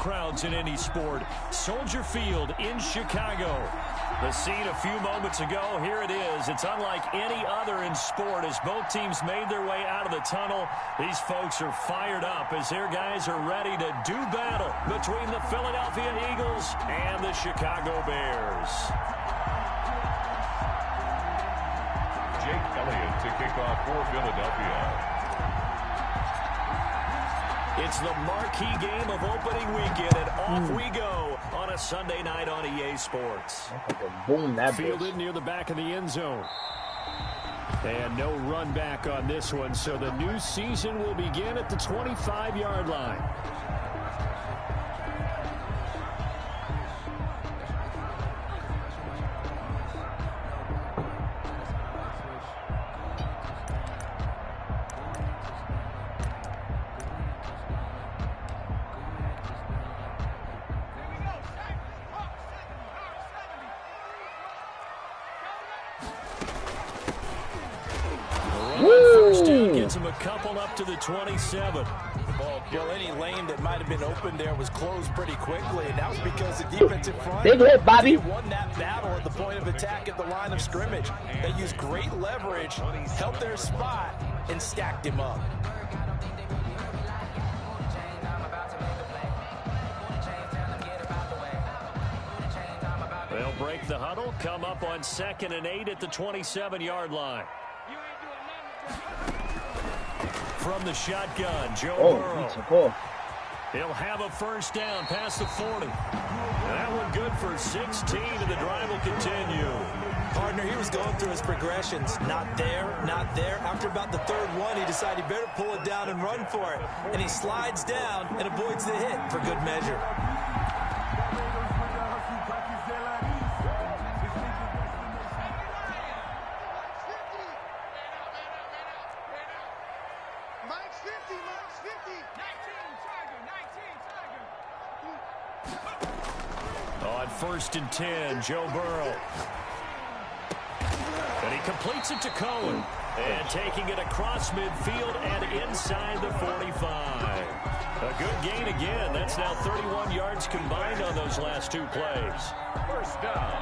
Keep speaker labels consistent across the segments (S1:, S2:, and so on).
S1: crowds in any sport. Soldier Field in Chicago. The scene a few moments ago, here it is. It's unlike any other in sport as both teams made their way out of the tunnel. These folks are fired up as their guys are ready to do battle between the Philadelphia Eagles and the Chicago Bears.
S2: Jake Elliott to kick off for Philadelphia.
S1: It's the marquee game of opening weekend, and off we go on a Sunday night on EA Sports.
S3: Boom, that
S1: fielded near the back of the end zone. And no run back on this one, so the new season will begin at the 25-yard line. First down gets him a couple up to the 27.
S4: Well, any lane that might have been open there was closed pretty quickly, and that was because the defensive front
S3: big hit, Bobby.
S4: won that battle at the point of attack at the line of scrimmage. They used great leverage, held their spot, and stacked him up.
S1: They'll break the huddle, come up on 2nd and 8 at the 27-yard line. From the shotgun, Joe Burrow. He'll have a first down past the 40. That one good for 16, and the drive will continue.
S4: Partner, he was going through his progressions. Not there, not there. After about the third one, he decided he better pull it down and run for it. And he slides down and avoids the hit for good measure.
S1: On 1st and 10, Joe Burrow. And he completes it to Cohen. And taking it across midfield and inside the 45. A good gain again. That's now 31 yards combined on those last two plays.
S2: First down.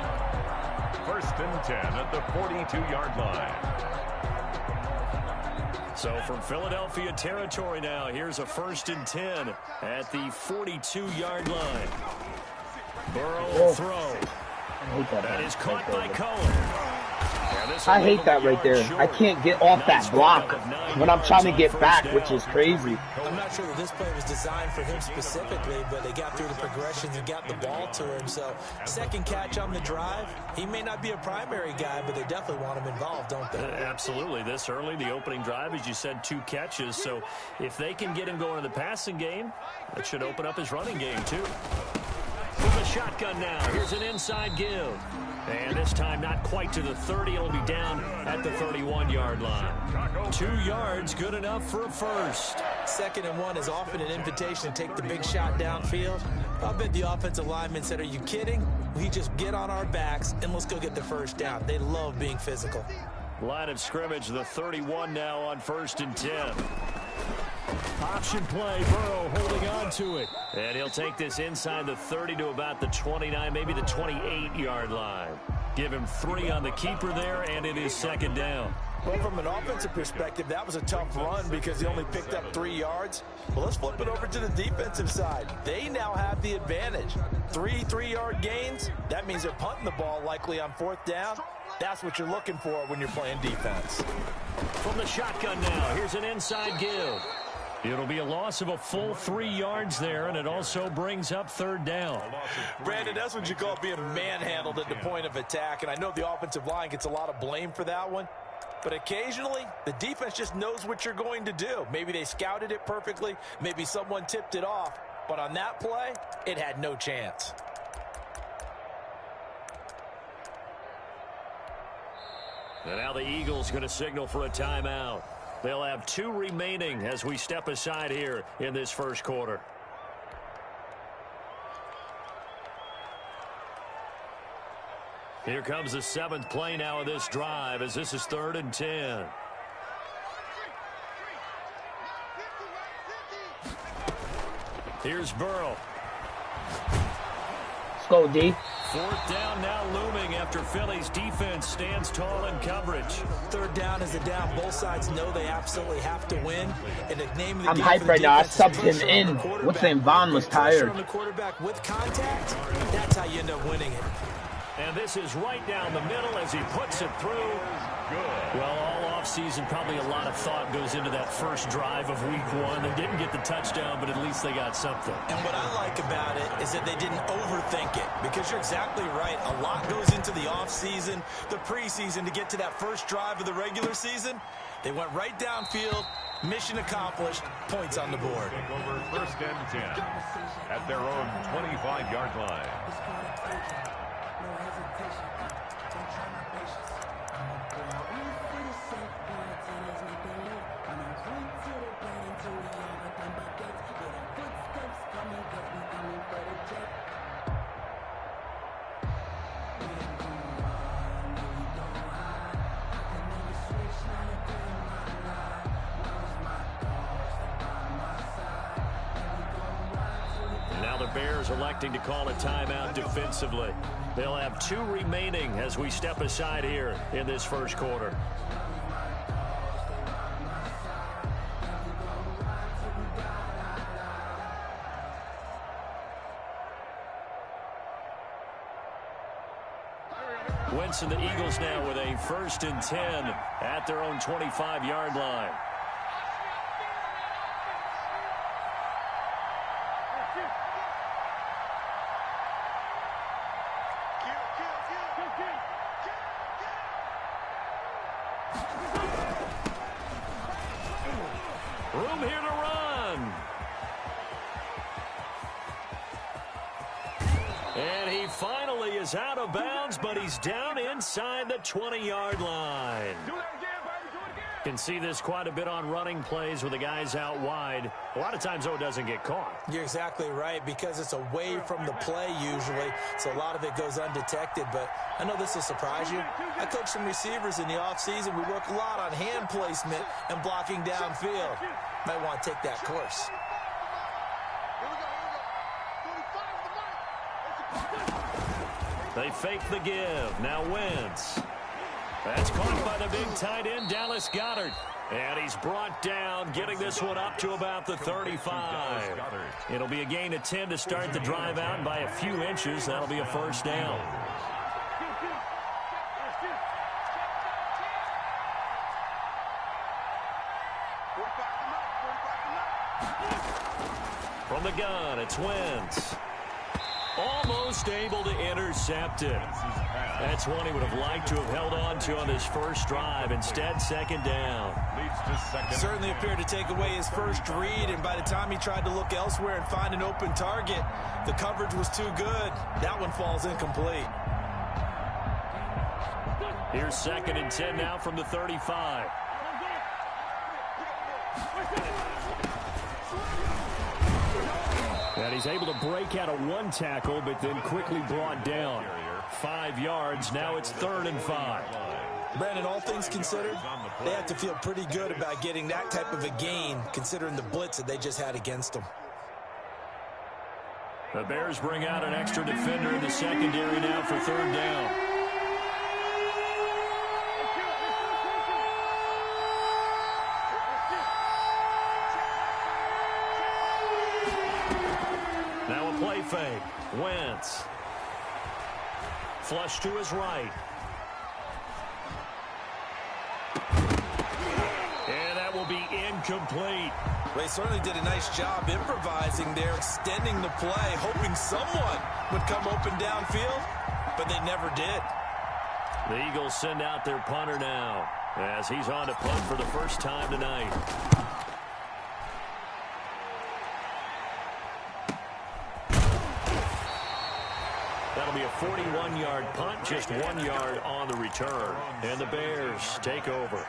S2: 1st and 10 at the 42-yard line.
S1: So from Philadelphia territory now, here's a 1st and 10 at the 42-yard line. Burrow will throw. That is caught by Cohen.
S3: I hate that right there. I can't get off that block when I'm trying to get back, which is crazy.
S4: I'm not sure that this play was designed for him specifically, but they got through the progressions and got the ball to him. So, second catch on the drive. He may not be a primary guy, but they definitely want him involved, don't they?
S1: Absolutely. This early, the opening drive, as you said, 2 catches. So, if they can get him going in the passing game, that should open up his running game, too. From the shotgun now, here's an inside give. And this time not quite to the 30. It'll be down at the 31-yard line. 2 yards, good enough for a first.
S4: 2nd and 1 is often an invitation to take the big shot downfield. I bet the offensive lineman said, are you kidding? We just get on our backs and let's go get the first down. They love being physical.
S1: Line of scrimmage, the 31 now on 1st and 10. Option play, Burrow holding on to it. And he'll take this inside the 30 to about the 29, maybe the 28-yard line. Give him 3 on the keeper there, and it is 2nd down.
S4: Well, from an offensive perspective, that was a tough run because he only picked up 3 yards. Well, let's flip it over to the defensive side. They now have the advantage. 3 3-yard gains. That means they're punting the ball likely on 4th down. That's what you're looking for when you're playing defense.
S1: From the shotgun now, here's an inside give. It'll be a loss of a full 3 yards there, and it also brings up 3rd down.
S4: Brandon, that's what you call being manhandled at the point of attack, and I know the offensive line gets a lot of blame for that one, but occasionally the defense just knows what you're going to do. Maybe they scouted it perfectly, maybe someone tipped it off, but on that play, it had no chance.
S1: And now the Eagles going to signal for a timeout. They'll have 2 remaining as we step aside here in this first quarter. Here comes the 7th play now of this drive as this is 3rd and 10. Here's Burrow.
S3: Let's go, D.
S1: Fourth down now looming after Philly's defense stands tall in coverage.
S4: Third down is a down. Both sides know they absolutely have to win. And the name of the
S3: I'm
S4: game
S3: hyped
S4: for the
S3: right now. I
S4: defense is
S3: subbed him
S4: pressure on
S3: in.
S4: the quarterback.
S3: What's his name? Vaughn was
S4: Pressure
S3: tired.
S4: on the quarterback with contact. That's how you end up winning it.
S1: And this is right down the middle as he puts it through. Well, all offseason, probably a lot of thought goes into that first drive of week one. They didn't get the touchdown, but at least they got something.
S4: And what I like about it is that they didn't overthink it, because you're exactly right. A lot goes into the offseason, the preseason, to get to that first drive of the regular season. They went right downfield, mission accomplished, points on the board.
S2: Over first and 10 at their own 25-yard line.
S1: Now the Bears electing to call a timeout defensively. They'll have 2 remaining as we step aside here in this first quarter. Winston, the Eagles now with a 1st and 10 at their own 25-yard line. Room here to run. And he finally is out of bounds, but he's down inside the 20-yard line. Can see this quite a bit on running plays with the guys out wide. A lot of times, though, it doesn't get caught.
S4: You're exactly right, because it's away from the play usually, so a lot of it goes undetected. But I know this will surprise you. I coach some receivers in the offseason. We work a lot on hand placement and blocking downfield. Might want to take that course.
S1: They fake the give. Now Wentz. That's caught by the big tight end, Dallas Goedert. And he's brought down, getting this one up to about the 35. It'll be a gain of 10 to start the drive out, and by a few inches, that'll be a first down. From the gun, it's Wentz. Almost able to intercept it. That's one he would have liked to have held on to on his first drive. Instead, second down.
S4: Certainly appeared to take away his first read, and by the time he tried to look elsewhere and find an open target, the coverage was too good. That one falls incomplete.
S1: Here's 2nd and 10 now from the 35. And he's able to break out of one tackle, but then quickly brought down. 5 yards. Now it's 3rd and 5.
S4: Brandon, all things considered, they have to feel pretty good about getting that type of a gain, considering the blitz that they just had against them.
S1: The Bears bring out an extra defender in the secondary now for 3rd down. Now a play fake. Wentz. Flush to his right. And that will be incomplete.
S4: Well, he certainly did a nice job improvising there, extending the play, hoping someone would come open downfield, but they never did.
S1: The Eagles send out their punter now as he's on to punt for the first time tonight. That'll be a 41-yard punt, just 1 yard on the return. And the Bears take over.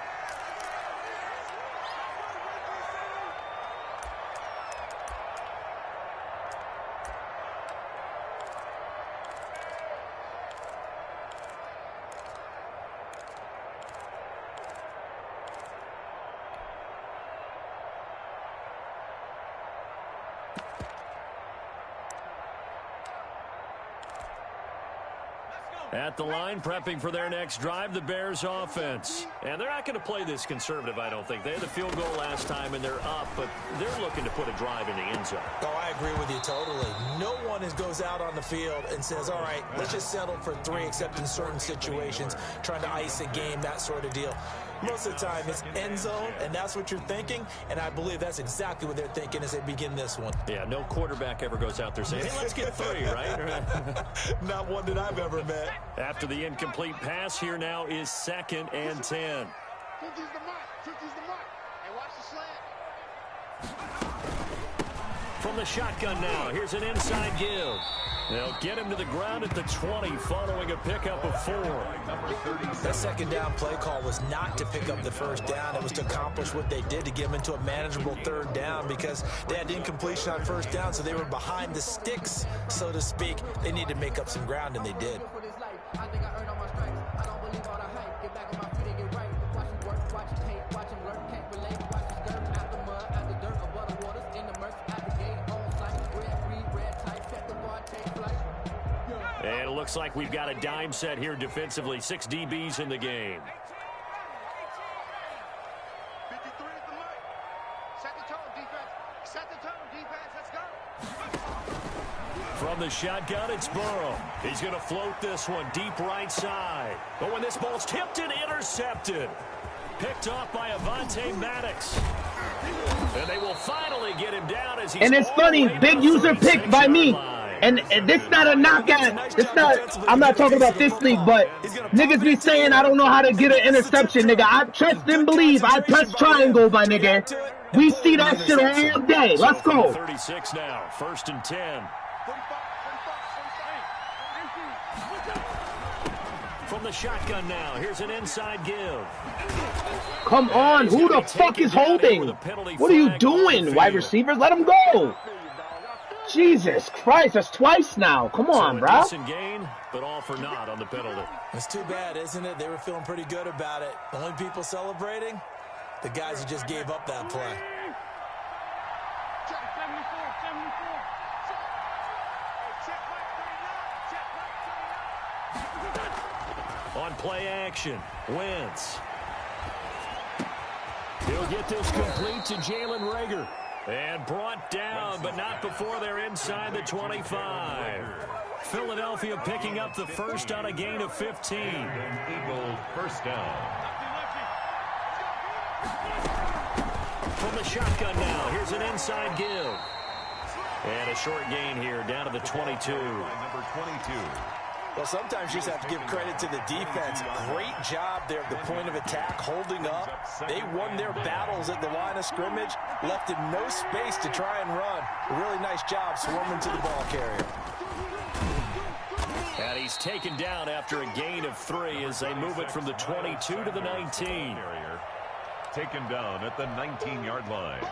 S1: At the line, prepping for their next drive, the Bears offense. And they're not going to play this conservative, I don't think. They had the field goal last time, and they're up, but they're looking to put a drive in the end zone.
S4: Oh, I agree with you totally. No one goes out on the field and says, all right, let's just settle for 3, except in certain situations, trying to ice a game, that sort of deal. Most of the time, it's end zone, and that's what you're thinking, and I believe that's exactly what they're thinking as they begin this one.
S1: Yeah, no quarterback ever goes out there saying, hey, let's get 3, right?
S4: Not one that I've ever met.
S1: After the incomplete pass, here now is 2nd and 10. From the shotgun now, here's an inside give. They'll get him to the ground at the 20 following a pickup of 4.
S4: That second down play call was not to pick up the first down. It was to accomplish what they did, to get them into a manageable 3rd down, because they had incompletion on 1st down, so they were behind the sticks, so to speak. They needed to make up some ground, and they did.
S1: And it looks like we've got a dime set here defensively. 6 DBs in the game.
S5: 53 at the mark. Set the tone, defense. Set the tone, defense. Let's go.
S1: From the shotgun, it's Burrow. He's going to float this one deep right side. But when this ball's tipped and intercepted. Picked off by Avonte Maddox. And they will finally get him down as he's...
S3: And it's funny, big user pick by me. And this not a knockout. It's not. I'm not talking about this league, but niggas be saying I don't know how to get an interception, nigga. I trust and believe. I press triangle, my nigga. We see that shit all day. Let's go.
S1: 36 now. 1st and 10. From the shotgun now. Here's an inside give.
S3: Come on. Who the fuck is holding? What are you doing, wide receivers? Let him go. Jesus Christ, that's twice now. Come on, bro.
S1: Decent gain, but all for naught on the penalty.
S4: It's too bad, isn't it? They were feeling pretty good about it. The only people celebrating, the guys who just gave up that play.
S1: On play action, Wentz. He'll get this complete to Jalen Reagor. And brought down, but not before they're inside the 25. Philadelphia picking up the first on a gain of 15.
S2: Eagles first down.
S1: From the shotgun now, here's an inside give. And a short gain here, down to the 22.
S2: Number 22.
S4: Well, sometimes you just have to give credit to the defense. Great job there at the point of attack, holding up. They won their battles at the line of scrimmage, left him no space to try and run. A really nice job swarming to the ball carrier.
S1: And he's taken down after a gain of 3 as they move it from the 22 to the 19.
S2: Taken down at the 19-yard line.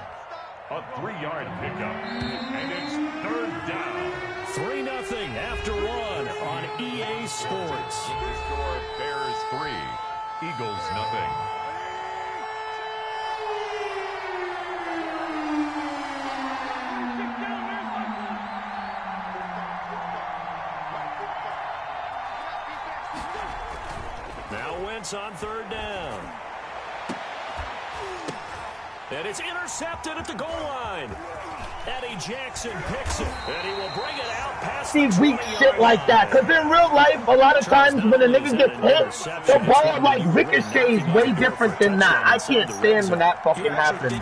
S2: A 3-yard pickup. And it's 3rd down.
S1: 3-0 after 1 on EA Sports.
S2: The score, Bears 3, Eagles 0.
S1: Now Wentz on 3rd down. And it's intercepted at the goal line. Eddie Jackson picks it, and he will bring it out past
S3: See weak shit like that, because in real life, a lot of times when a nigga gets hit, the ball like ricochets way different than that. I can't stand when that fucking happens.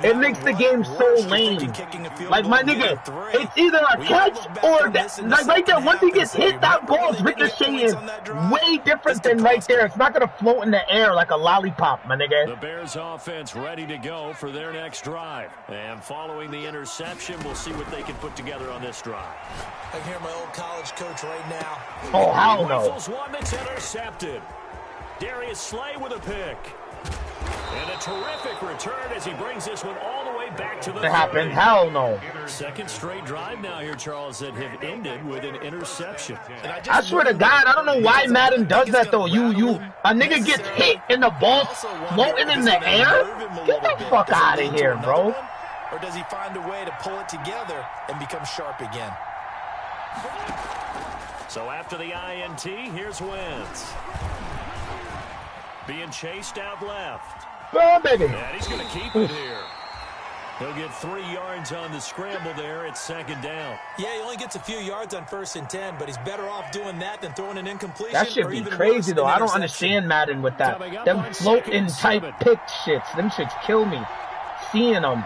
S3: It makes the game so lame. Like, my nigga, it's either a catch or that. Like, right there, once he gets hit, that ball's ricocheting way different than right there. It's not going to float in the air like a lollipop, my nigga.
S1: The Bears offense ready to go for their next drive. And following the interception, we'll see what they can put together on this drive.
S4: I can hear my old college coach right now.
S3: Oh, hell no.
S1: Rifles one that's intercepted. Darius Slay with a pick. And a terrific return as he brings this one all the way back to the...
S3: It happened. Hell no.
S1: Second straight drive now here, Charles, that have ended with an interception.
S3: I swear to God, I don't know why Madden does that, though. A nigga gets hit and the ball's floating in the air? Get the fuck out of here, bro.
S4: Or does he find a way to pull it together and become sharp again?
S1: So after the INT, here's Wentz. Being chased out left.
S3: Oh, baby.
S1: And he's going to keep it here. He'll get 3 yards on the scramble there at 2nd down.
S4: Yeah, he only gets a few yards on 1st and 10, but he's better off doing that than throwing an incompletion.
S3: That should be crazy, though. I don't understand Madden with that. Them floating type pick shits. Them shits kill me. Seeing them.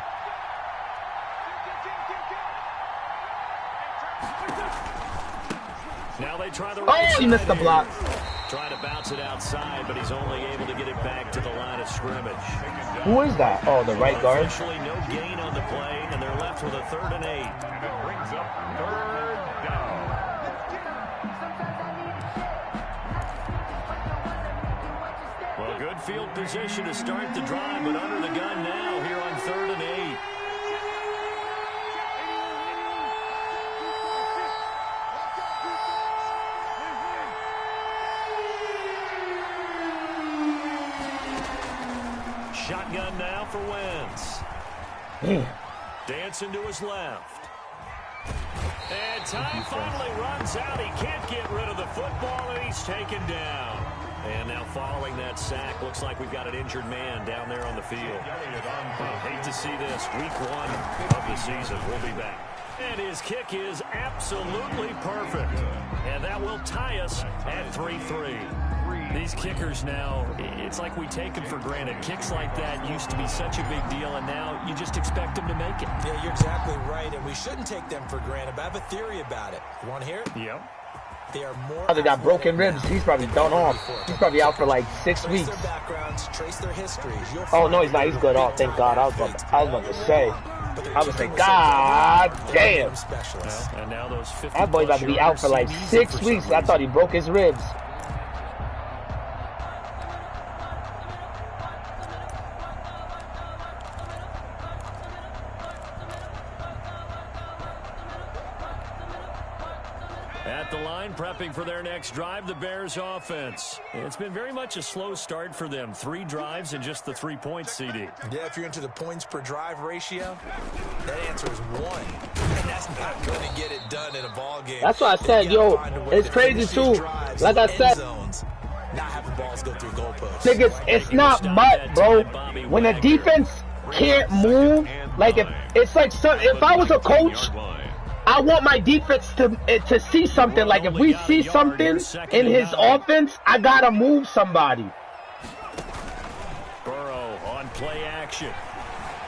S1: Now they try the
S3: Oh, he missed the block.
S1: Trying to bounce it outside, but he's only able to get it back to the line of scrimmage.
S3: Who is that? Oh, the right guard.
S1: Officially no gain on the play, and they're left with a 3rd and 8.
S2: And it brings up 3rd down.
S1: Well, good field position to start the drive, but under the gun now here on 3rd and 8. Shotgun now for Wentz. Dancing to his left. And time finally runs out. He can't get rid of the football, and he's taken down. And now following that sack, looks like we've got an injured man down there on the field. Hate to see this. Week 1 of the season. We'll be back. And his kick is absolutely perfect. And that will tie us at 3-3. These kickers now, it's like we take them for granted. Kicks like that used to be such a big deal, and now you just expect them to make it.
S4: Yeah, you're exactly right, and we shouldn't take them for granted, but I have a theory about it. You want to hear it?
S1: Yep.
S4: They are more.
S3: Oh, they got broken ribs. He's probably done off. He's probably out for like 6 weeks.
S4: Trace their backgrounds, trace their histories.
S3: Oh, no, he's not. He's good. Oh, thank God. I was about to say. I was like, God damn.
S1: Well, and now those 50
S3: That boy's about to be out for like 6 weeks. I thought he broke his ribs.
S1: At the line, prepping for their next drive, the Bears offense. It's been very much a slow start for them. 3 drives and just the 3 points, CD.
S4: Yeah, if you're into the points per drive ratio, that answer is 1. And that's not going to get it done in a ball game.
S3: That's why I said, yo, it's crazy too. Like I said,
S4: not having balls go through goalposts.
S3: niggas, it's not much, bro. When a defense can't move, like if I was a coach, I want my defense to see something. Like if we see something in his offense, I gotta move somebody.
S1: Burrow on play action.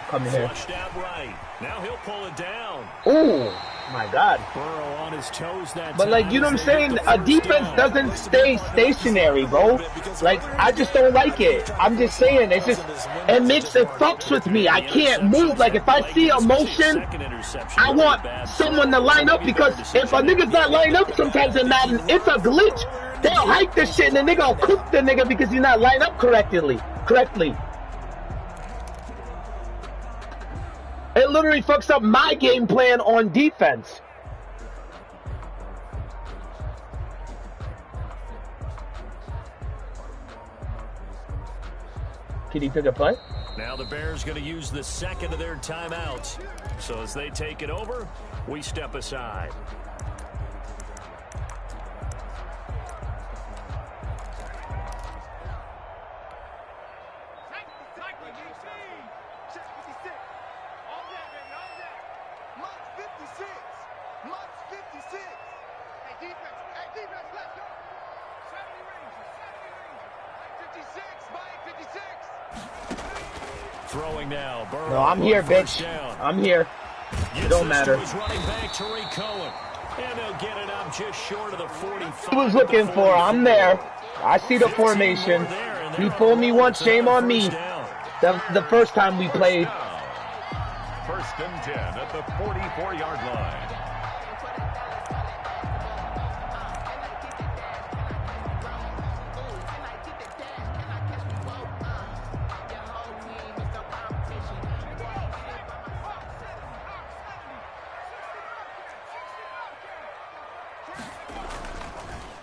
S3: Come here.
S1: Flushed out right. Now he'll pull it down.
S3: Ooh, my God.
S1: Burrow on his toes that
S3: But like, you know what I'm saying? A defense doesn't stay stationary, bro. Like, I just don't like it. I'm just saying, it fucks with me. I can't move. Like, if I see a motion, I want someone to line up, because if a nigga's not lined up sometimes in Madden, it's a glitch. They'll hike this shit and the nigga will cook the nigga because he's not lined up correctly. It literally fucks up my game plan on defense. Can he pick a play?
S1: Now the Bears going to use the second of their timeouts. So as they take it over, we step aside. Throwing now. Burrow.
S3: No, I'm here, bitch. I'm here. It don't matter.
S1: Running back to Cohen. And they'll get it up just short of the 45.
S3: He was looking for. I'm there. I see the formation. He pulled me once. Shame on me. The first time we played.
S2: 1st and 10 at the 44-yard line.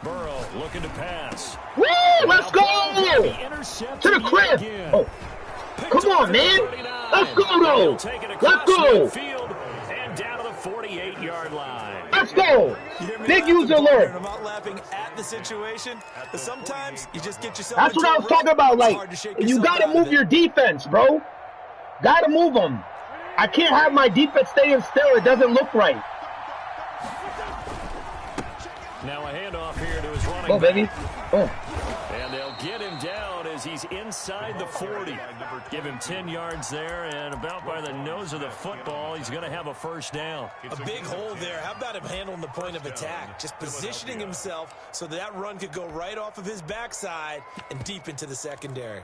S1: Burrow looking to pass.
S3: Woo! Let's go! To the crib! Oh. Come on, man! Let's go, though! Let's go!
S1: And down to the 48-yard line.
S3: Let's go. Big user alert.
S4: I'm not laughing at the situation, but sometimes you just get yourself.
S3: That's what I was talking about. Like, you got to move your defense, bro. Got to move them. I can't have my defense staying still. It doesn't look right.
S1: Now a handoff here to his running
S3: back. Baby. Oh.
S1: And they'll get him down as he's inside the 40. Give him 10 yards there, and about by the nose of the football, he's going to have a first down.
S4: A big hole there. How about him handling the point of attack? Just positioning himself so that run could go right off of his backside and deep into the secondary.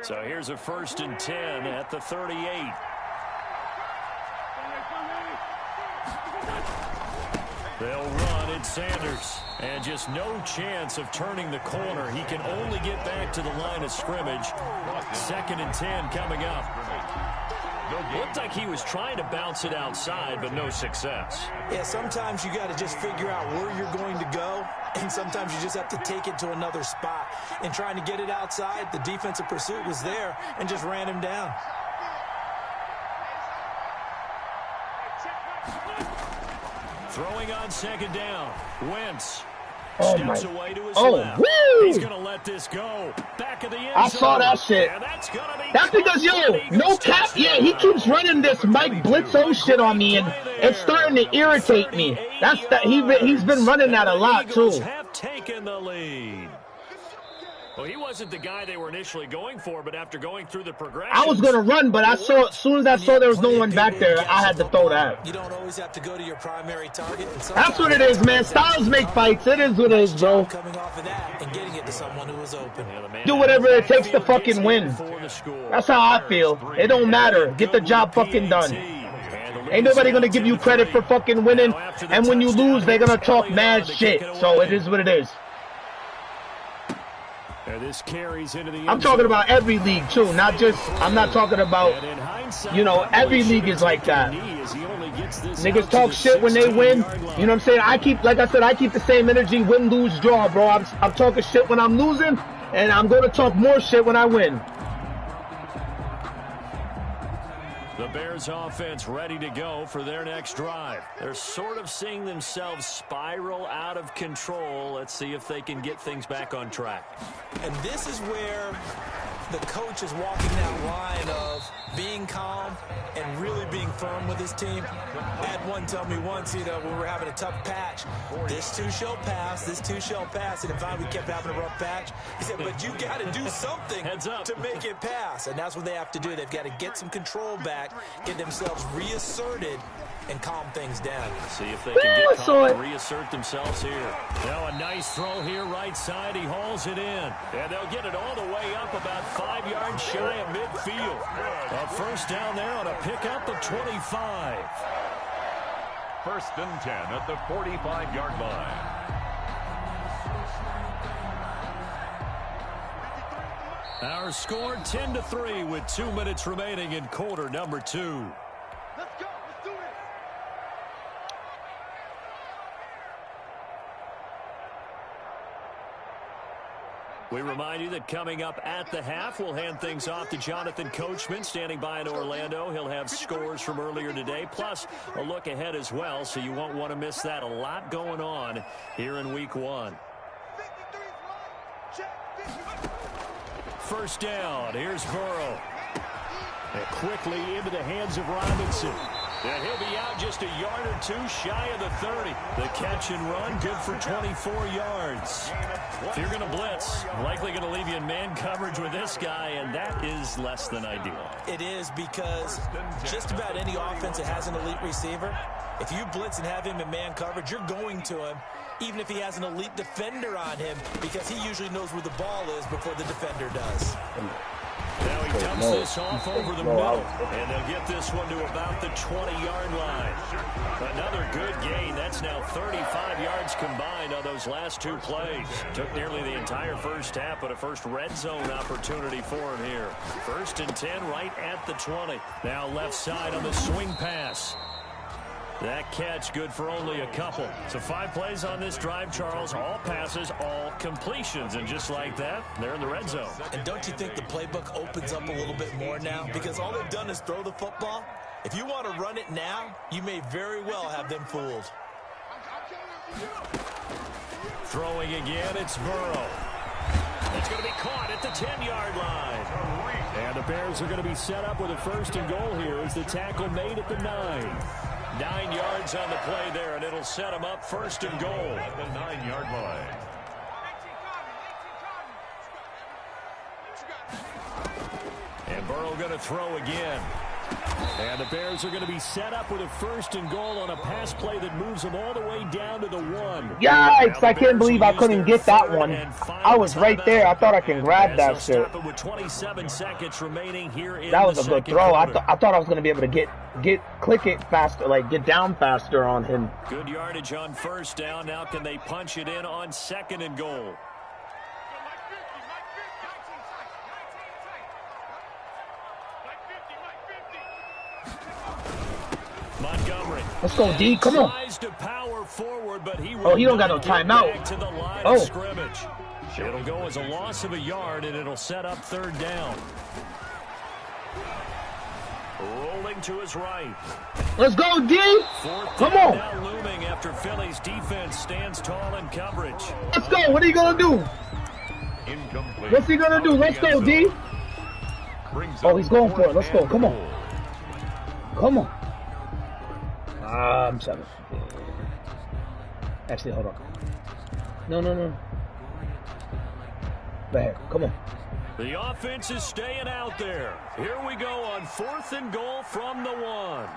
S1: So here's a 1st and 10 at the 38. They'll run. It's Sanders. And just no chance of turning the corner. He can only get back to the line of scrimmage. 2nd and 10 coming up. Looked like he was trying to bounce it outside, but no success.
S4: Yeah, sometimes you got to just figure out where you're going to go, and sometimes you just have to take it to another spot. And trying to get it outside, the defensive pursuit was there and just ran him down.
S1: Throwing on 2nd down. Wentz
S3: steps
S1: away to his left.
S3: Woo!
S1: He's going to let this go. Back of the end zone.
S3: I saw that shit. That's because, yo, no cap. Yeah, he keeps running this Mike Blitzo shit on me, and it's starting to irritate me. That's that. He's been running that a lot, too.
S1: Have taken the lead. Well, he wasn't the guy they were initially going for, but after going through the progression,
S3: I was going to run, but I saw as soon as I saw there was no one back there, I had to throw that.
S4: You don't always have to go to your primary target.
S3: That's what it is, man. Styles make fights. It is what it is, bro.
S4: Coming off of that and getting it to someone who was open.
S3: Do whatever it takes to fucking win. That's how I feel. It don't matter. Get the job fucking done. Ain't nobody going to give you credit for fucking winning, and when you lose, they're going to talk mad shit. So it is what it is.
S1: This carries into the
S3: I'm talking about every league too, not just, I'm not talking about, you know, every league is like that. Niggas talk shit when they win, you know what I'm saying? I keep, like I said, I keep the same energy, win, lose, draw, bro. I'm talking shit when I'm losing, and I'm going to talk more shit when I win.
S1: The Bears offense ready to go for their next drive. They're sort of seeing themselves spiral out of control. Let's see if they can get things back on track.
S4: And this is where the coach is walking that line of being calm and really being firm with his team. I had one tell me once, you know, when we were having a tough patch, this too shall pass, this too shall pass. And if we kept having a rough patch, he said, but you got to do something to make it pass. And that's what they have to do. They've got to get some control back, get themselves reasserted, and calm things down.
S1: See if they can get calm and reassert themselves here. Now a nice throw here, right side. He hauls it in. And they'll get it all the way up about 5 yards shy of midfield. A first down there on a pickup of 25.
S2: 1st and 10 at the 45-yard line.
S1: Our score 10-3 with 2 minutes remaining in quarter number 2.
S5: Let's go. Let's do this.
S1: We remind you that coming up at the half, we'll hand things off to Jonathan Coachman, standing by in Orlando. He'll have scores from earlier today, plus a look ahead as well, so you won't want to miss that. A lot going on here in Week 1. First down. Here's Burrow. And quickly into the hands of Robinson. And he'll be out just a yard or two shy of the 30. The catch and run, good for 24 yards. If you're going to blitz, likely going to leave you in man coverage with this guy, and that is less than ideal.
S4: It is, because just about any offense that has an elite receiver, if you blitz and have him in man coverage, you're going to him, even if he has an elite defender on him, because he usually knows where the ball is before the defender does.
S1: Now he dumps this off over the middle, and they'll get this one to about the 20-yard line. Another good gain. That's now 35 yards combined on those last 2 plays. Took nearly the entire first half, but a first red zone opportunity for him here. 1st and 10 right at the 20. Now left side on the swing pass. That catch good for only a couple. So 5 plays on this drive, Charles. All passes, all completions. And just like that, they're in the red zone.
S4: And don't you think the playbook opens up a little bit more now? Because all they've done is throw the football. If you want to run it now, you may very well have them fooled.
S1: Throwing again, it's Burrow. It's going to be caught at the 10-yard line. And the Bears are going to be set up with a 1st and goal here as the tackle made at the 9. 9 yards on the play there, and it'll set them up 1st and goal
S2: at the 9-yard line.
S1: And Burrow going to throw again. And the Bears are going to be set up with a 1st and goal on a pass play that moves them all the way down to the 1.
S3: Yikes, I can't believe I couldn't get that one. I was right there. I thought I can grab that shit.
S1: With 27 seconds remaining here in
S3: that was a good throw.
S1: Quarter.
S3: I thought I was going to be able to click it faster, like get down faster on him.
S1: Good yardage on 1st down. Now can they punch it in on 2nd and goal? Montgomery.
S3: Let's go, D. Come on.
S1: Forward, but he
S3: don't got no timeout.
S1: To the line of scrimmage. It'll go as a loss of a yard, and it'll set up 3rd down. Rolling to his right.
S3: Let's go, D. Come on.
S1: Now looming after Philly's defense stands tall in coverage.
S3: Let's go. What are you going to do?
S2: Incomplete.
S3: What's he going to do? Let's go, D. Oh, he's going for it. Let's go. Come on. Come on. I'm 7. Actually, hold on. No. Go ahead. Come on.
S1: The offense is staying out there. Here we go on 4th and goal from the 1.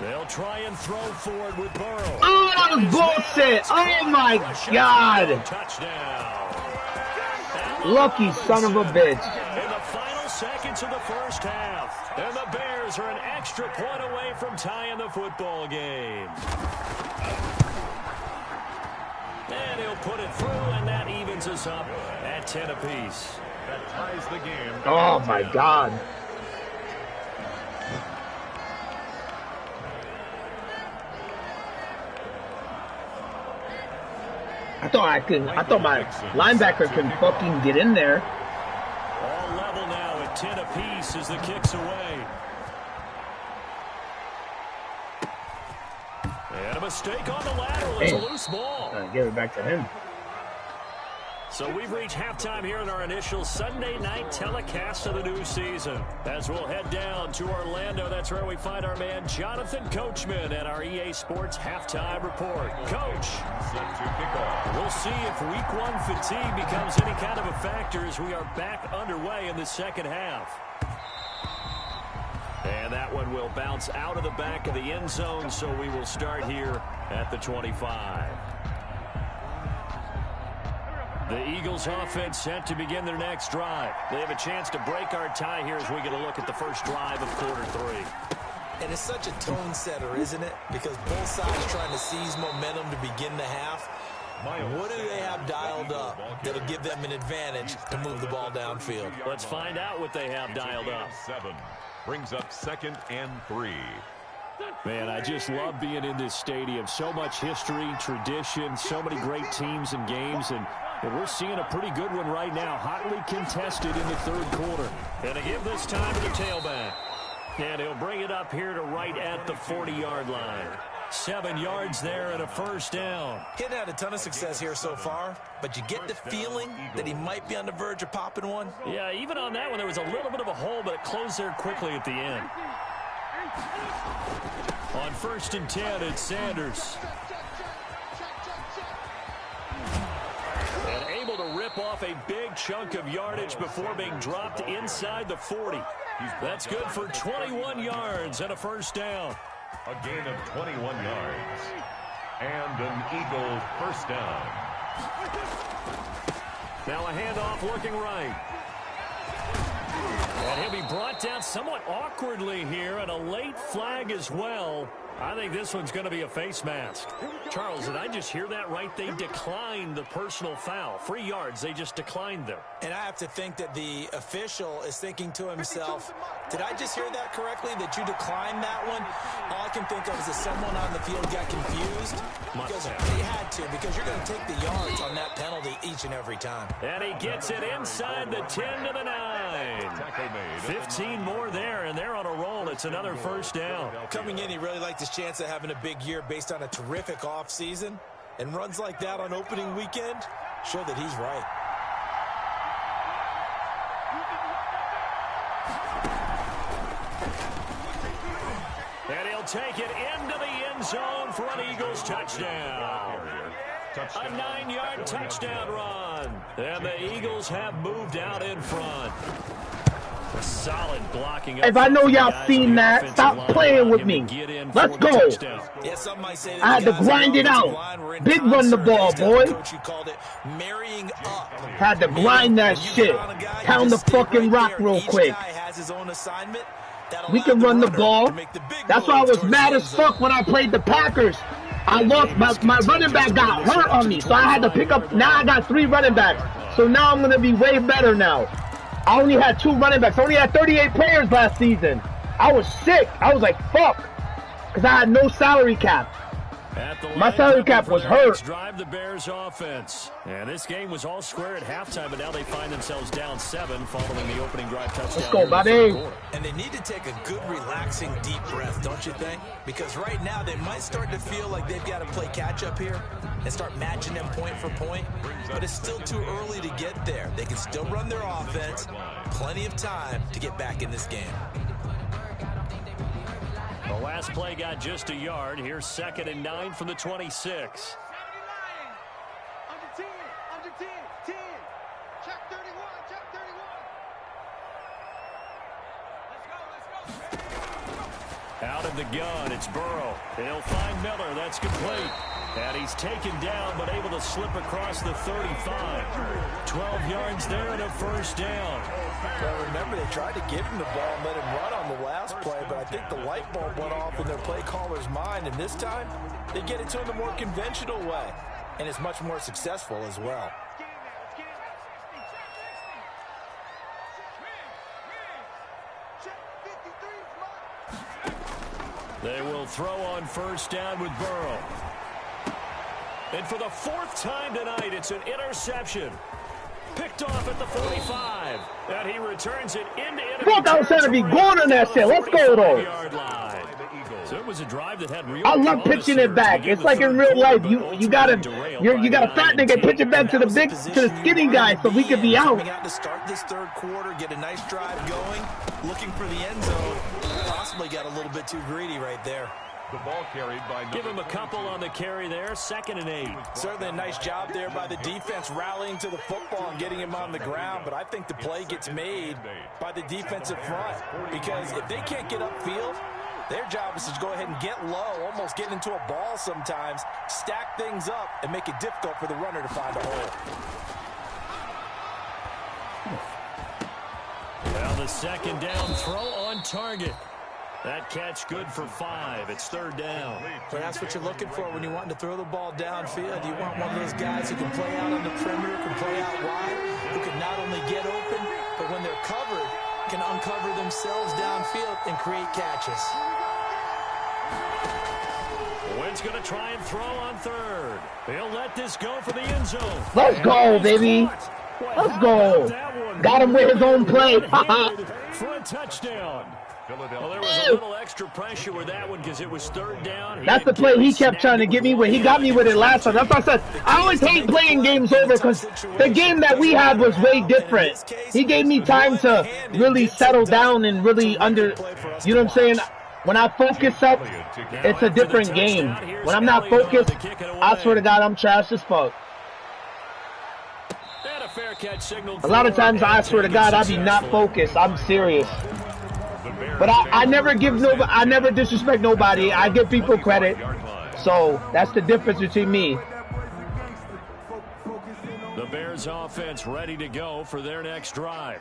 S1: They'll try and throw forward with Burrow.
S3: Oh, that was bullshit. Oh, my God.
S1: Touchdown.
S3: Lucky son of a bitch.
S1: In the final seconds of the 1st half. And the Bears are an extra point away from tying the football game. And he'll put it through, and that evens us up at 10 apiece.
S2: That ties the game.
S3: Oh, my God. I thought my linebacker could fucking get in there.
S1: All level now at 10 apiece as the kick's away. And a mistake on the lateral. It's a loose ball.
S3: Give it back to him.
S1: So we've reached halftime here in our initial Sunday night telecast of the new season. As we'll head down to Orlando, that's where we find our man Jonathan Coachman at our EA Sports Halftime Report. Coach,
S2: set to kick off.
S1: We'll see if Week 1 fatigue becomes any kind of a factor as we are back underway in the 2nd half. And that one will bounce out of the back of the end zone, so we will start here at the 25. The Eagles offense set to begin their next drive. They have a chance to break our tie here as we get a look at the first drive of quarter 3.
S4: And it's such a tone setter, isn't it? Because both sides trying to seize momentum to begin the half. What do they have dialed up that'll give them an advantage to move the ball downfield?
S1: Let's find out what they have dialed up.
S2: 7 brings up 2nd and 3.
S1: Man, I just love being in this stadium. So much history, tradition, so many great teams and games, and we're seeing a pretty good one right now, hotly contested in the 3rd quarter. And to give this time to the tailback. And he'll bring it up here to right at the 40-yard line. 7 yards there and a 1st down.
S4: He hadn't had a ton of success here so far, but you get the feeling that he might be on the verge of popping one.
S1: Yeah, even on that one, there was a little bit of a hole, but it closed there quickly at the end. On 1st and 10, it's Sanders. And able to rip off a big chunk of yardage before being dropped inside the 40. That's good for 21 yards and a 1st down.
S2: A gain of 21 yards. And an Eagle 1st down.
S1: Now a handoff looking right. And he'll be brought down somewhat awkwardly here, and a late flag as well. I think this one's going to be a face mask. Charles, did I just hear that right? They declined the personal foul. 3 yards, they just declined them.
S4: And I have to think that the official is thinking to himself, did I just hear that correctly, that you declined that one? All I can think of is that someone on the field got confused. Because they had to, because you're going to take the yards on that penalty each and every time.
S1: And he gets it inside the 10 to the 9. line. 15 more there, and they're on a roll. It's another first down.
S4: Coming in, he really liked his chance of having a big year based on a terrific offseason. And runs like that on opening weekend show that he's right.
S1: And he'll take it into the end zone for an Eagles touchdown. A 9-yard touchdown run. And the Eagles have moved out in front. A solid blocking.
S3: If I know y'all seen that, stop playing with me. Let's go. I had to grind it out. Big run the ball, boy. Had to grind that shit. Pound the fucking rock real quick. We can run the ball. That's why I was mad as fuck when I played the Packers. I lost, my running back got hurt on me, so I had to pick up. Now I got 3 running backs. So now I'm going to be way better now. I only had 2 running backs. I only had 38 players last season. I was sick. I was like, fuck. Because I had no salary cap. My salary cap was hurt.
S1: Drive the Bears offense. And this game was all square at halftime, but now they find themselves down 7 following the opening drive touchdown.
S3: Let's go, buddy.
S4: And they need to take a good, relaxing, deep breath, don't you think? Because right now they might start to feel like they've got to play catch-up here and start matching them point for point. But it's still too early to get there. They can still run their offense. Plenty of time to get back in this game.
S1: The last play got just a yard. Here's 2nd and 9 from the 26.
S5: Under 10, 10. Check 31, check 31.
S1: Out of the gun, it's Burrow. He'll find Miller. That's complete. And he's taken down, but able to slip across the 35. 12 yards there and a first down.
S4: Well, remember, they tried to give him the ball and let him run on the last play, but I think the light bulb went off in their play caller's mind, and this time they get it to him the more conventional way, and it's much more successful as well.
S1: They will throw on first down with Burrow. And for the 4th time tonight, it's an interception. Picked off at the 45. And he returns it into enemy.
S3: Fuck, I was trying to be going on that shit. Let's go, though.
S1: So it was a drive that had real
S3: I love pitching it back. It's like in real life. You got a fat nigga pitch it back to the skinny guy so we can be out.
S4: To start this 3rd quarter, get a nice drive going, looking for the end zone. Possibly got a little bit too greedy right there.
S2: The ball carried by
S1: Give him a couple on the carry there. 2nd and 8.
S4: Certainly a nice job there by the defense rallying to the football and getting him on the ground, but I think the play gets made by the defensive front because if they can't get upfield, their job is to go ahead and get low, almost get into a ball sometimes, stack things up, and make it difficult for the runner to find a hole.
S1: Well, the 2nd down throw on target. That catch good for 5. It's 3rd down.
S4: But that's what you're looking for when you want to throw the ball downfield. You want one of those guys who can play out on the perimeter, can play out wide, who can not only get open, but when they're covered, can uncover themselves downfield and create catches.
S1: Wynn's going to try and throw on 3rd. He'll let this go for the end zone.
S3: Let's go, baby. Let's go. Got him with his own play.
S1: For a touchdown. Well, there was a little extra pressure with that one because it was 3rd down.
S3: That's the play he kept trying to get me with. He got me with it last time. That's what I said. I always hate playing games over because the game that we had was way different. He gave me time to really settle down and really you know what I'm saying? When I focus up, it's a different game. When I'm not focused, I swear to God, I'm trash as fuck. A lot of times, I swear to God, I be not focused. I'm serious. But I never disrespect nobody. I give people credit. So that's the difference between me.
S1: The Bears offense ready to go for their next drive.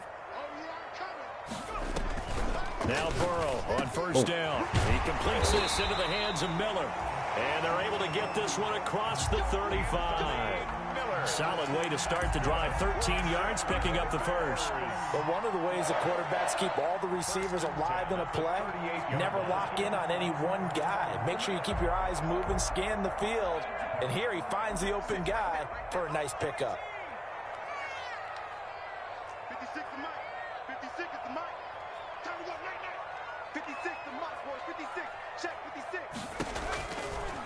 S1: Now Burrow on first down. He completes this into the hands of Miller. And they're able to get this one across the 35. Solid way to start the drive. 13 yards, picking up the first.
S4: But one of the ways the quarterbacks keep all the receivers alive in a play, never lock in on any one guy. Make sure you keep your eyes moving, scan the field. And here he finds the open guy for a nice pickup.
S5: 56 to Mike. 56 Check 56.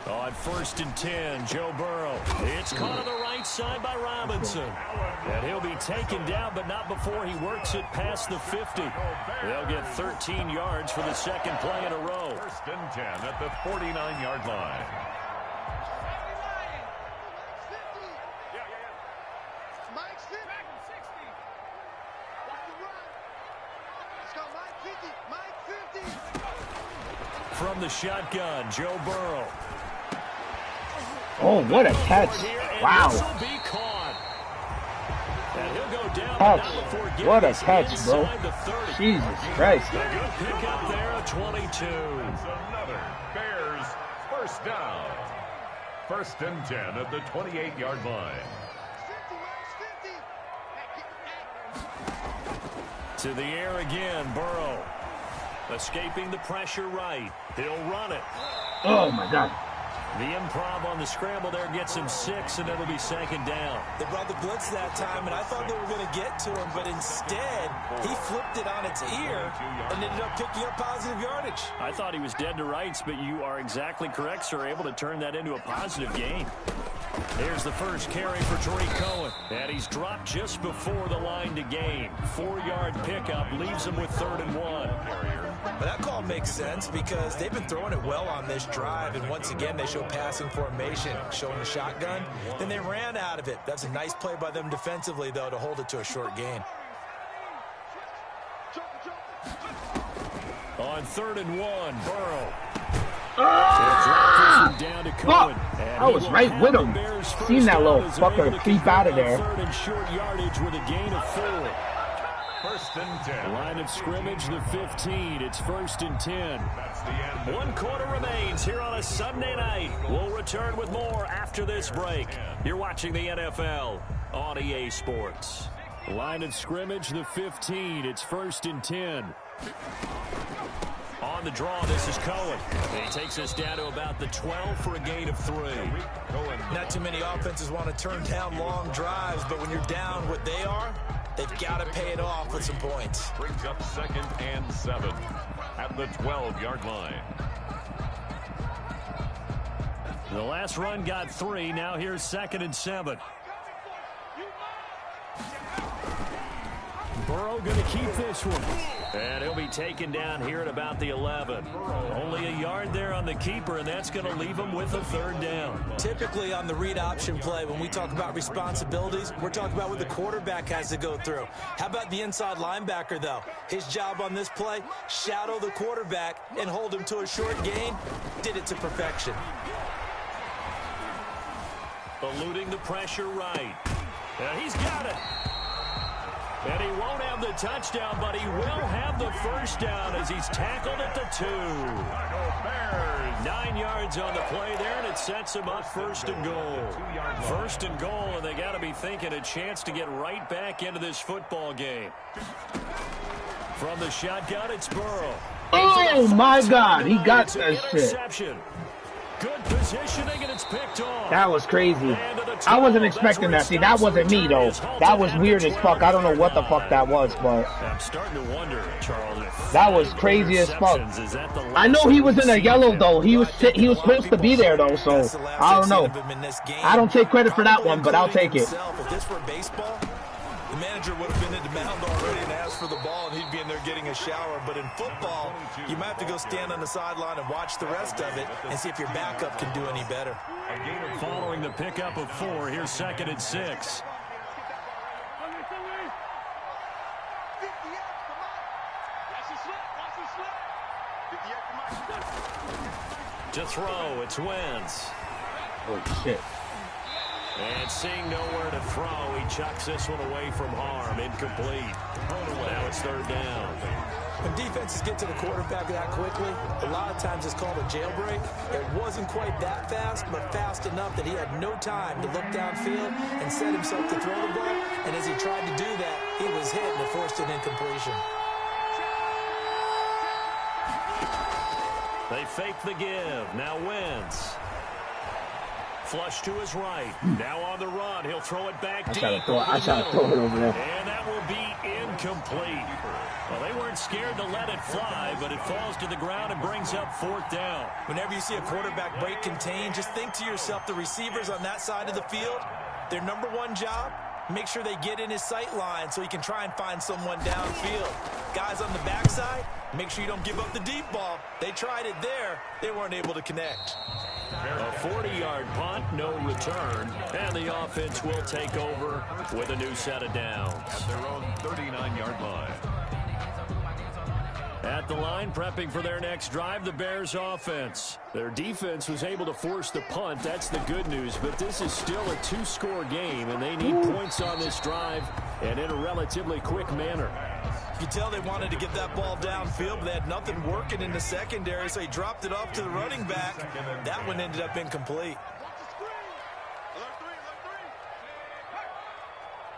S1: On 1st and 10, Joe Burrow. It's caught on the right side by Robinson. And he'll be taken down, but not before he works it past the 50. They'll get 13 yards for the second play in a row.
S2: 1st and 10 at the 49-yard line.
S5: Mike's 50. Watch the run. Let's go, Mike 50. Mike 50.
S1: From the shotgun, Joe Burrow.
S3: Oh, what a catch. Wow. What a catch, bro. Jesus Christ.
S1: A good pick up there at 22.
S2: It's another Bears first down. 1st and 10 at the 28-yard line.
S5: 50, Mike's 50.
S1: To the air again, Burrow. Escaping the pressure right. He'll run it.
S3: Oh, my God.
S1: The improv on the scramble there gets him 6, and it'll be 2nd down.
S4: They brought the blitz that time, and I thought they were going to get to him, but instead, he flipped it on its ear and ended up picking up positive yardage.
S1: I thought he was dead to rights, but you are exactly correct, sir. Able to turn that into a positive gain. Here's the first carry for Tariq Cohen, and he's dropped just before the line to gain. 4-yard pickup leaves him with 3rd and 1.
S4: But that call makes sense because they've been throwing it well on this drive, and once again they show passing formation, showing the shotgun. Then they ran out of it. That's a nice play by them defensively, though, to hold it to a short gain.
S1: On 3rd and 1, Burrow. Down to
S3: Fuck! I was right with him. Seen that little fucker creep out of there.
S1: 3rd and short yardage with a gain of 4.
S2: 1st and 10.
S1: Line of scrimmage, the 15. It's 1st and 10.
S2: That's the end.
S1: 1 quarter remains here on a Sunday night. We'll return with more after this break. You're watching the NFL on EA Sports. Line of scrimmage, the 15. It's 1st and 10. On the draw, this is Cohen. He takes us down to about the 12 for a gain of 3.
S4: Not too many offenses want to turn down long drives, but when you're down what they are, they've got to pay it off with some points.
S2: Brings up 2nd and 7 at the 12-yard line.
S1: The last run got 3. Now here's 2nd and 7. Burrow going to keep this one. And he'll be taken down here at about the 11. Only a yard there on the keeper, and that's going to leave him with a 3rd down.
S4: Typically on the read option play, when we talk about responsibilities, we're talking about what the quarterback has to go through. How about the inside linebacker, though? His job on this play, shadow the quarterback and hold him to a short gain. Did it to perfection.
S1: Eluding the pressure right. And he's got it. And he won't have the touchdown, but he will have the 1st down as he's tackled at the 2. 9 yards on the play there, and it sets him up 1st and goal. 1st and goal, and they got to be thinking a chance to get right back into this football game. From the shotgun, it's Burrow.
S3: Oh, my God. He got that shit.
S1: Good positioning, and it's picked off.
S3: That was crazy. I wasn't expecting that. See, that wasn't me, though. That was weird as fuck. I don't know what the fuck that was, but
S1: I'm starting to wonder, Charles.
S3: That was crazy as fuck. I know he was in a yellow, though. He was supposed to be there, though, so I don't know. I don't take credit for that one, but I'll take it.
S4: If this were baseball, the manager would have been in the mound already and asked for the ball, and he'd be in there getting a shower. But in football, you might have to go stand on the sideline and watch the rest of it and see if your backup can do any better.
S1: Following the pickup of 4, here's 2nd and 6. To throw, it's Wentz.
S3: Oh, shit.
S1: And seeing nowhere to throw, he chucks this one away from harm. Incomplete. Now it's 3rd down.
S4: When defenses get to the quarterback that quickly, a lot of times it's called a jailbreak. It wasn't quite that fast, but fast enough that he had no time to look downfield and set himself to throw the ball. And as he tried to do that, he was hit and it forced an incompletion.
S1: They fake the give. Now Wentz. Flush to his right. Now on the run. He'll throw it back deep.
S3: I try to throw it over there.
S1: And that will be incomplete. Well, they weren't scared to let it fly, but it falls to the ground and brings up 4th down.
S4: Whenever you see a quarterback break contain, just think to yourself, the receivers on that side of the field, their number one job, make sure they get in his sight line so he can try and find someone downfield. Guys on the backside, make sure you don't give up the deep ball. They tried it there. They weren't able to connect.
S1: A 40-yard punt, no return, and the offense will take over with a new set of downs.
S2: At their own 39-yard line.
S1: At the line, prepping for their next drive, the Bears offense. Their defense was able to force the punt. That's the good news, but this is still a 2-score game, and they need points on this drive and in a relatively quick manner.
S4: You can tell they wanted to get that ball downfield, but they had nothing working in the secondary, so he dropped it off to the running back. That one ended up incomplete.
S5: Alert three.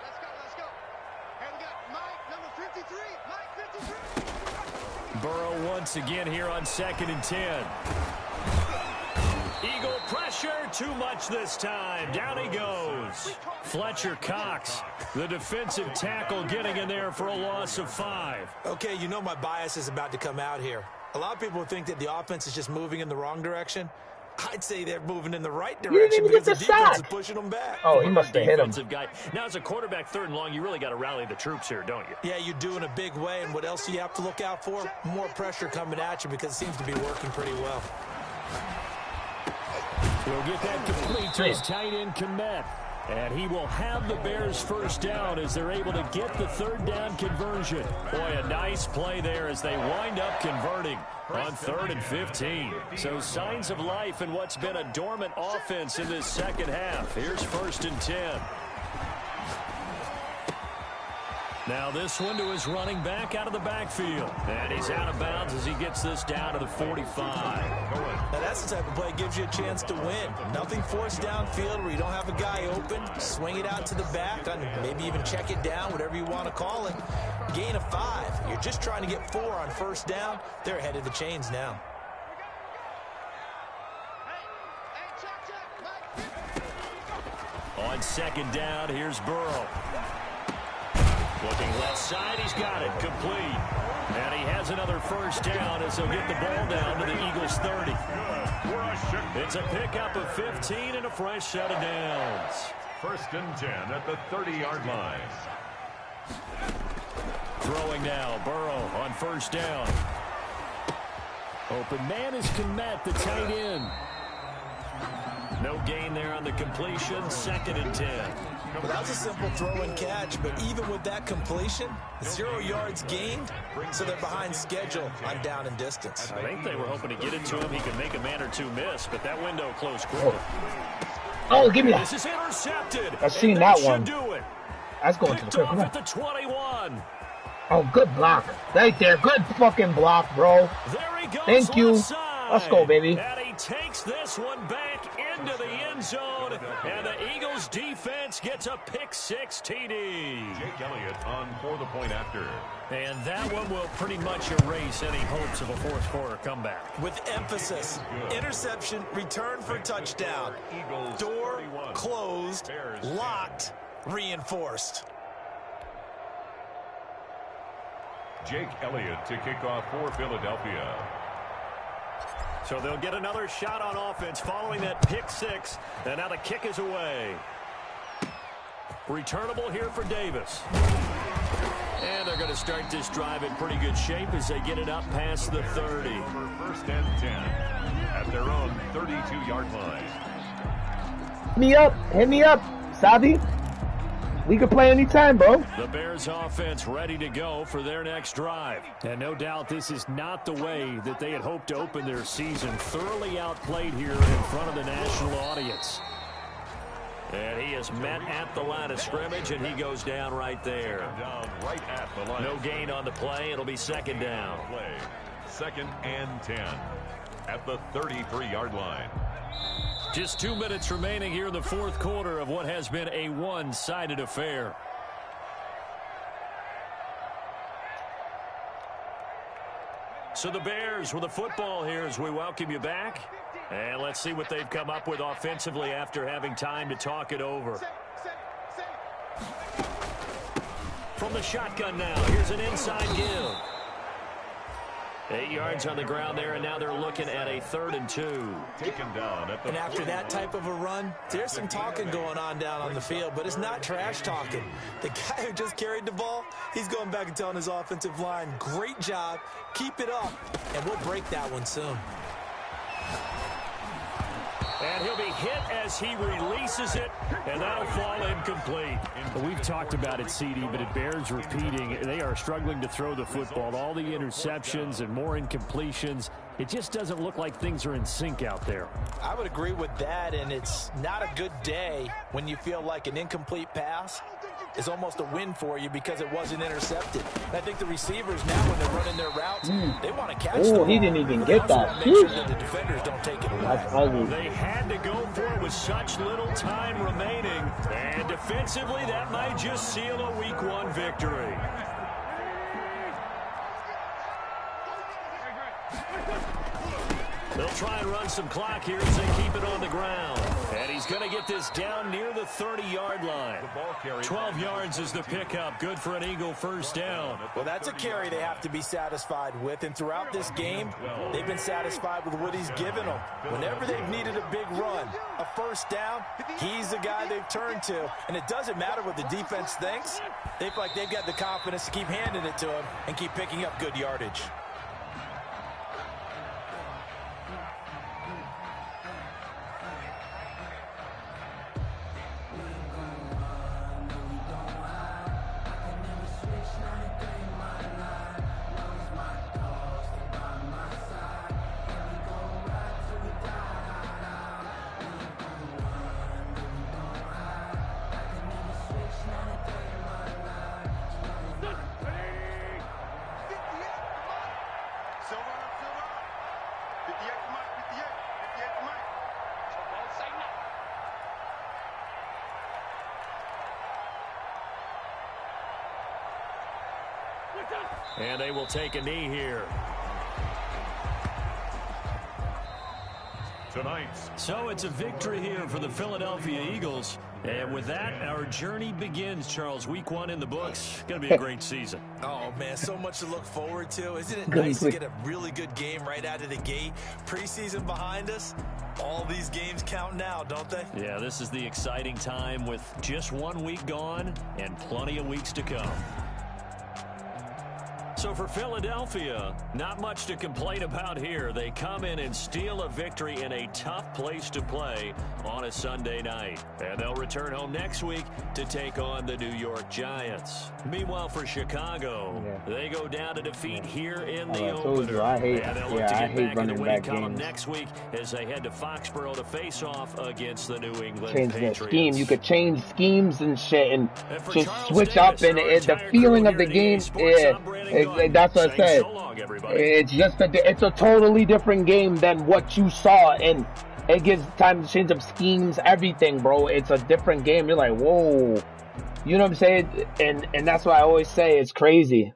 S5: Let's go. Hey, we got Mike, number 53. Mike 53.
S1: Burrow once again here on 2nd and 10. Eagle pressure, too much this time. Down he goes. Fletcher Cox, the defensive tackle, getting in there for a loss of 5.
S4: Okay, you know my bias is about to come out here. A lot of people think that the offense is just moving in the wrong direction. I'd say they're moving in the right direction because the defense is pushing them back.
S3: Oh, he must have hit him.
S1: Guy. Now, as a quarterback, 3rd and long, you really got to rally the troops here, don't you?
S4: Yeah, you do in a big way. And what else do you have to look out for? More pressure coming at you because it seems to be working pretty well.
S1: He'll get that complete to his tight end, Kmet. And he will have the Bears 1st down as they're able to get the 3rd down conversion. Boy, a nice play there as they wind up converting on 3rd and 15. So signs of life in what's been a dormant offense in this second half. Here's 1st and 10. Now this one to his running back out of the backfield. And he's out of bounds as he gets this down to the 45.
S4: Now that's the type of play that gives you a chance to win. Nothing forced downfield where you don't have a guy open. Swing it out to the back, maybe even check it down, whatever you want to call it. Gain of 5. You're just trying to get 4 on 1st down. They're ahead of the chains now.
S1: On 2nd down, here's Burrow. Looking left side, he's got it, complete. And he has another 1st down as he'll get the ball down to the Eagles' 30. It's a pickup of 15 and a fresh set of downs.
S2: 1st and 10 at the 30-yard line.
S1: Throwing now, Burrow on 1st down. Open man is Kmet, the tight end. No gain there on the completion, 2nd and 10.
S4: Well, that was a simple throw and catch, but even with that completion, 0 yards gained, so they're behind schedule on down and distance.
S1: I think they were hoping to get it to him. He could make a man or two miss, but that window closed quickly.
S3: Oh, give me that.
S1: This is intercepted.
S3: I've seen that one.
S1: Do it.
S3: That's going to the
S1: Picked off at the 21.
S3: Oh, good block. Right there. Good fucking block, bro.
S1: There he goes.
S3: Thank you. Let's go, baby.
S1: And he takes this one back into the end zone, and the Eagles defense gets a pick-6 TD.
S2: Jake Elliott on for the point after.
S1: And that one will pretty much erase any hopes of a 4th quarter comeback.
S4: With emphasis, interception, return for touchdown.
S2: Eagles
S4: Door
S2: 31.
S4: closed,
S2: Bears
S4: locked, reinforced.
S2: Jake Elliott to kick off for Philadelphia.
S1: So they'll get another shot on offense following that pick-6, and now the kick is away. Returnable here for Davis. And they're going to start this drive in pretty good shape as they get it up past the 30.
S2: For 1st and 10 at their own 32-yard line.
S3: Hit me up, Sabi. We can play anytime, bro.
S1: The Bears offense ready to go for their next drive. And no doubt this is not the way that they had hoped to open their season. Thoroughly outplayed here in front of the national audience. And he is met at the line of scrimmage, and he goes down right there.
S2: Down right at the line.
S1: No gain on the play. It'll be 2nd down.
S2: Play. 2nd and 10 at the 33-yard line.
S1: Just 2 minutes remaining here in the 4th quarter of what has been a one-sided affair. So the Bears with the football here as we welcome you back. And let's see what they've come up with offensively after having time to talk it over. From the shotgun now, here's an inside give. 8 yards on the ground there, and now they're looking at a 3rd and 2.
S2: Taken down at the
S4: and after that type of a run, there's some talking going on down on the field, but it's not trash talking. The guy who just carried the ball, he's going back and telling his offensive line, great job, keep it up, and we'll break that one soon.
S1: And he'll be hit as he releases it, and that'll fall incomplete.
S6: Well, we've talked about it, CD, but it bears repeating. They are struggling to throw the football. All the interceptions and more incompletions. It just doesn't look like things are in sync out there.
S4: I would agree with that, and it's not a good day when you feel like an incomplete pass is almost a win for you because it wasn't intercepted. And I think the receivers now, when they're running their routes, they want to catch the ball.
S3: He didn't even get that.
S4: Make sure that the defenders don't take it away.
S3: That's ugly.
S1: They had to go for it with such little time remaining. And defensively, that might just seal a Week 1 victory. They'll try and run some clock here as they keep it on the ground. And he's going to get this down near the 30-yard line. 12 yards is the pickup. Good for an Eagle first down.
S4: Well, that's a carry they have to be satisfied with. And throughout this game, they've been satisfied with what he's given them. Whenever they've needed a big run, a first down, he's the guy they've turned to. And it doesn't matter what the defense thinks. They feel like they've got the confidence to keep handing it to him and keep picking up good yardage.
S1: And they will take a knee here.
S2: Tonight's.
S1: So it's a victory here for the Philadelphia Eagles. And with that, our journey begins, Charles. Week 1 in the books. Going to be a great season.
S4: Oh, man, so much to look forward to. Isn't it nice to get a really good game right out of the gate? Preseason behind us. All these games count now, don't they?
S1: Yeah, this is the exciting time with just 1 week gone and plenty of weeks to come. So for Philadelphia, not much to complain about here. They come in and steal a victory in a tough place to play on a Sunday night. And they'll return home next week to take on the New York Giants. Meanwhile, for Chicago, they go down to defeat here in the opener.
S3: I hate
S1: running
S3: back
S1: column
S3: games.
S1: next week as they head to Foxborough to face off against the New England
S3: Change
S1: Patriots.
S3: the scheme. You could change schemes and shit and just
S1: Charles
S3: switch
S1: Davis,
S3: up. And the feeling of the game, that's what I said.
S1: So long, everybody.
S3: It's just it's a totally different game than what you saw, and it gives time to change up schemes, everything, bro. It's a different game. You're like, whoa, you know what I'm saying? And that's why I always say it's crazy.